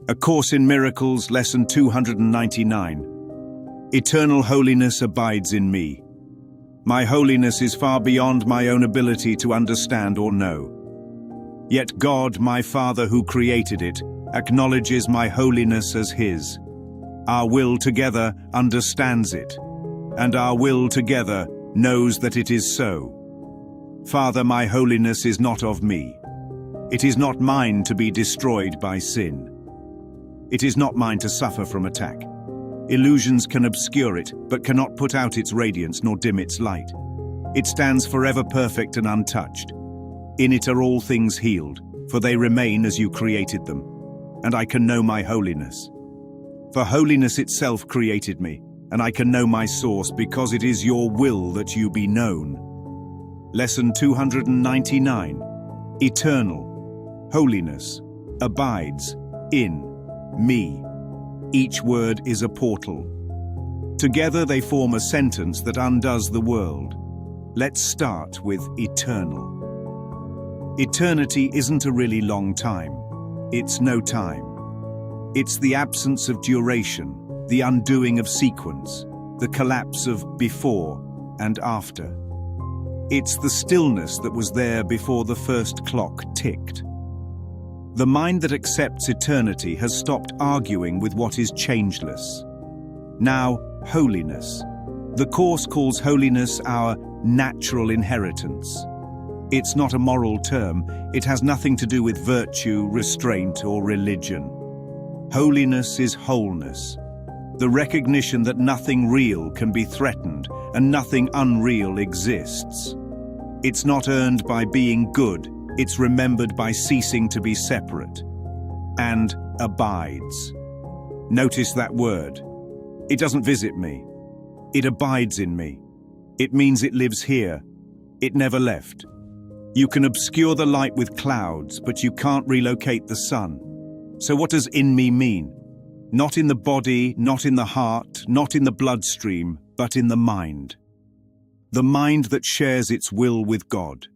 A Course in Miracles, Lesson 299. Eternal holiness abides in me. My holiness is far beyond my own ability to understand or know. Yet God, my Father who created it, acknowledges my holiness as His. Our will together understands it, and our will together knows that it is so. Father, my holiness is not of me. It is not mine to be destroyed by sin. It is not mine to suffer from attack. Illusions can obscure it, but cannot put out its radiance nor dim its light. It stands forever perfect and untouched. In it are all things healed, for they remain as you created them, and I can know my holiness. For holiness itself created me, and I can know my source because it is your will that you be known. Lesson 299. Eternal holiness abides in me. Each word is a portal. Together they form a sentence that undoes the world. Let's start with eternal. Eternity isn't a really long time. It's no time. It's the absence of duration, the undoing of sequence, the collapse of before and after. It's the stillness that was there before the first clock ticked. The mind that accepts eternity has stopped arguing with what is changeless. Now, holiness. The Course calls holiness our natural inheritance. It's not a moral term. It has nothing to do with virtue, restraint, or religion. Holiness is wholeness. The recognition that nothing real can be threatened and nothing unreal exists. It's not earned by being good. It's remembered by ceasing to be separate. And abides. Notice that word. It doesn't visit me. It abides in me. It means it lives here. It never left. You can obscure the light with clouds, but you can't relocate the sun. So what does in me mean? Not in the body, not in the heart, not in the bloodstream, but in the mind. The mind that shares its will with God.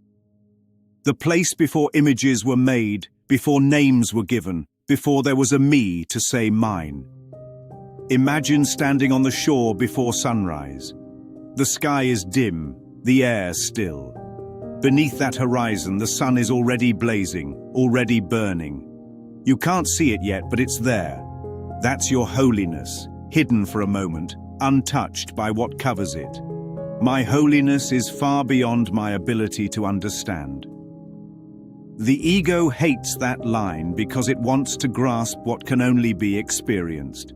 The place before images were made, before names were given, before there was a me to say mine. Imagine standing on the shore before sunrise. The sky is dim, the air still. Beneath that horizon, the sun is already blazing, already burning. You can't see it yet, but it's there. That's your holiness, hidden for a moment, untouched by what covers it. My holiness is far beyond my ability to understand. The ego hates that line because it wants to grasp what can only be experienced.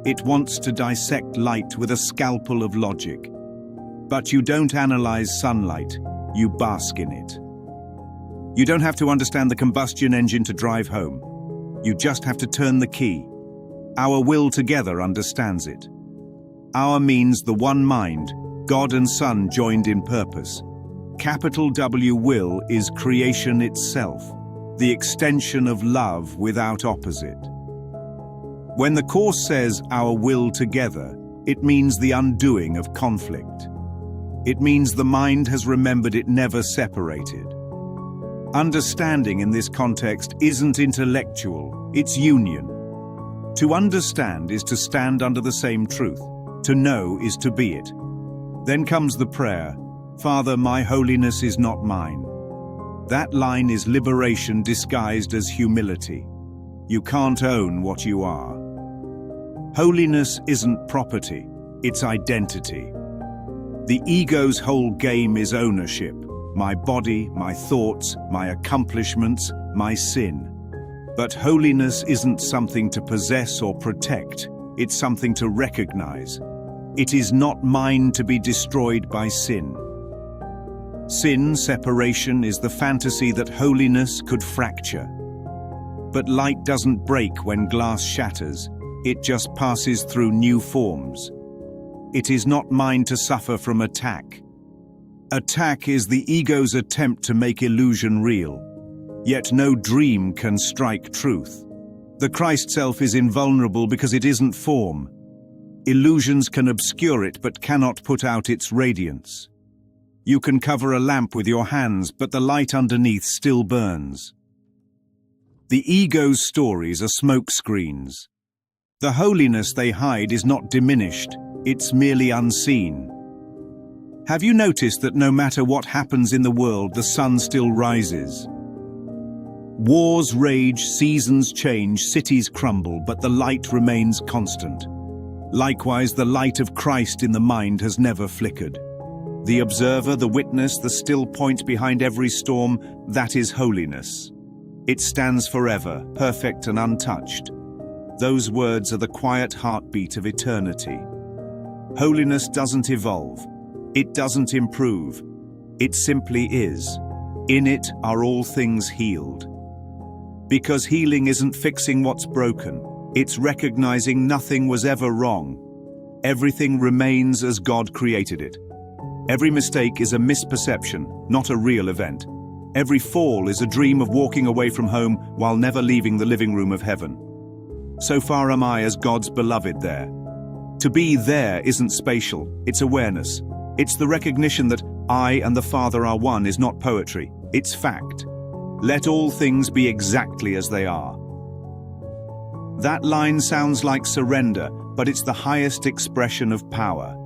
It wants to dissect light with a scalpel of logic. But you don't analyze sunlight, you bask in it. You don't have to understand the combustion engine to drive home. You just have to turn the key. Our will together understands it. Our means the one mind, God and Son joined in purpose. Capital W will is creation itself, the extension of love without opposite. When the Course says our will together, it means the undoing of conflict. It means the mind has remembered it never separated. Understanding in this context isn't intellectual, it's union. To understand is to stand under the same truth. To know is to be it. Then comes the prayer, Father, my holiness is not mine. That line is liberation disguised as humility. You can't own what you are. Holiness isn't property, it's identity. The ego's whole game is ownership. My body, my thoughts, my accomplishments, my sin. But holiness isn't something to possess or protect, it's something to recognize. It is not mine to be destroyed by sin. Sin, separation, is the fantasy that holiness could fracture. But light doesn't break when glass shatters, it just passes through new forms. It is not mine to suffer from attack. Attack is the ego's attempt to make illusion real. Yet no dream can strike truth. The Christ self is invulnerable because it isn't form. Illusions can obscure it but cannot put out its radiance. You can cover a lamp with your hands, but the light underneath still burns. The ego's stories are smoke screens. The holiness they hide is not diminished, it's merely unseen. Have you noticed that no matter what happens in the world, the sun still rises? Wars rage, seasons change, cities crumble, but the light remains constant. Likewise, the light of Christ in the mind has never flickered. The observer, the witness, the still point behind every storm, that is holiness. It stands forever, perfect and untouched. Those words are the quiet heartbeat of eternity. Holiness doesn't evolve. It doesn't improve. It simply is. In it are all things healed. Because healing isn't fixing what's broken. It's recognizing nothing was ever wrong. Everything remains as God created it. Every mistake is a misperception, not a real event. Every fall is a dream of walking away from home while never leaving the living room of heaven. So far am I as God's beloved there. To be there isn't spatial, it's awareness. It's the recognition that I and the Father are one is not poetry, it's fact. Let all things be exactly as they are. That line sounds like surrender, but it's the highest expression of power.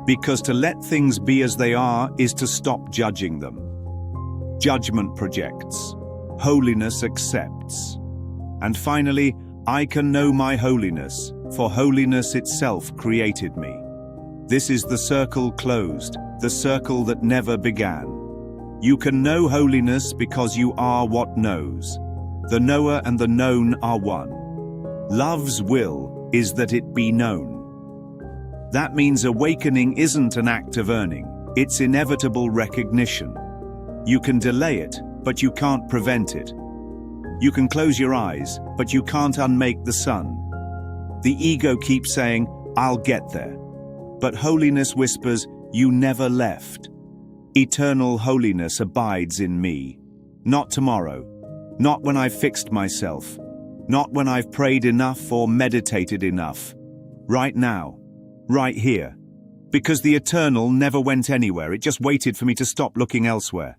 Because to let things be as they are is to stop judging them. Judgment projects. Holiness accepts. And finally, I can know my holiness, for holiness itself created me. This is the circle closed, the circle that never began. You can know holiness because you are what knows. The knower and the known are one. Love's will is that it be known. That means awakening isn't an act of earning, it's inevitable recognition. You can delay it, but you can't prevent it. You can close your eyes, but you can't unmake the sun. The ego keeps saying, I'll get there. But holiness whispers, you never left. Eternal holiness abides in me. Not tomorrow. Not when I've fixed myself. Not when I've prayed enough or meditated enough. Right now. Right here. Because the eternal never went anywhere, it just waited for me to stop looking elsewhere.